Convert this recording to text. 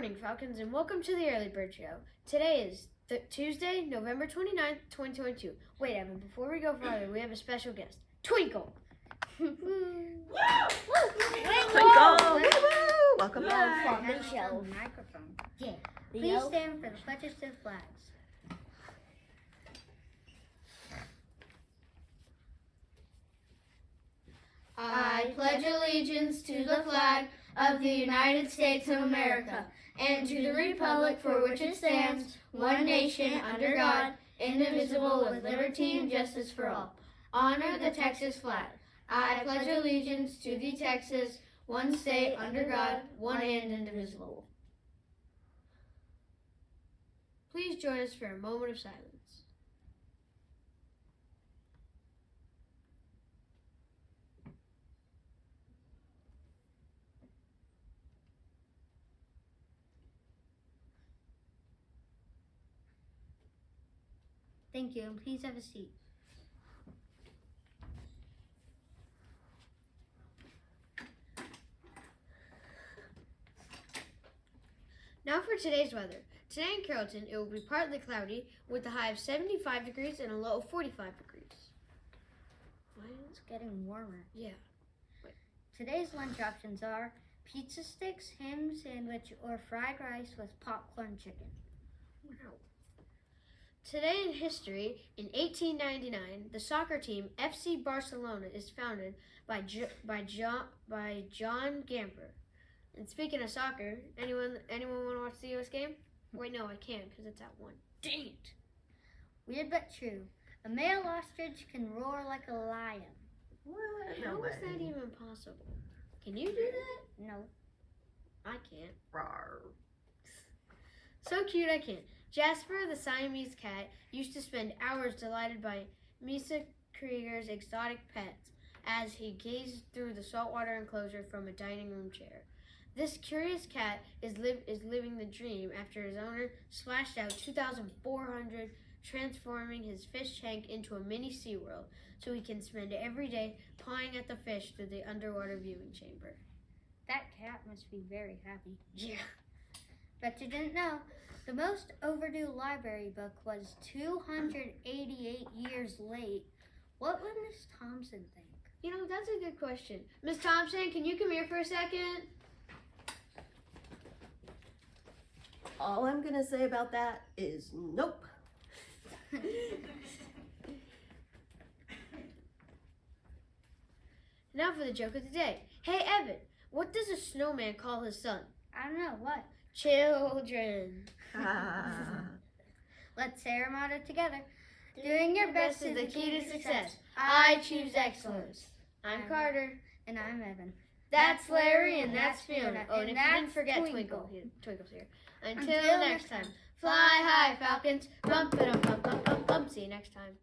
morning, Falcons, and welcome to the Early Bird Show. Today is Tuesday, November 29th, 2022. Wait, Evan, before we go further, we have a special guest, Twinkle. Twinkle! Welcome back. From the show. Microphone. Yeah. Please stand for the pledges to the flags. I pledge allegiance to the flag of the United States of America and to the republic for which it stands, one nation, under God, indivisible, with liberty and justice for all. Honor the Texas flag. I pledge allegiance to the Texas, one state, under God, one and indivisible. Please join us for a moment of silence. Thank you, and please have a seat. Now for today's weather. Today in Carrollton, it will be partly cloudy with a high of 75 degrees and a low of 45 degrees. It's getting warmer. Yeah. Today's lunch options are pizza sticks, ham sandwich, or fried rice with popcorn chicken. Wow. Today in history, in 1899, the soccer team FC Barcelona is founded by John Gamper. And speaking of soccer, anyone want to watch the U.S. game? Wait, no, I can't because it's at 1. Dang it! Weird but true. A male ostrich can roar like a lion. What? How is that even possible? Can you do that? No. I can't. Rawr. So cute I can't. Jasper, the Siamese cat, used to spend hours delighted by Misa Krieger's exotic pets as he gazed through the saltwater enclosure from a dining room chair. This curious cat is living the dream after his owner splashed out $2,400 transforming his fish tank into a mini SeaWorld so he can spend every day pawing at the fish through the underwater viewing chamber. That cat must be very happy. Yeah. Bet you didn't know. The most overdue library book was 288 years late. What would Miss Thompson think? You know, that's a good question. Miss Thompson, can you come here for a second? All I'm going to say about that is nope. Now for the joke of the day. Hey, Evan, what does a snowman call his son? I don't know, what? Children. Let's say our motto together. Doing your best is the key to success. I choose excellence. I'm Carter. And I'm Evan. That's Larry and that's Fiona. Oh, and if you that's didn't forget Twinkle. Twinkle's here. Until next time. Fly high, Falcons. Bump it up, bump, bump, bump, bump. See you next time.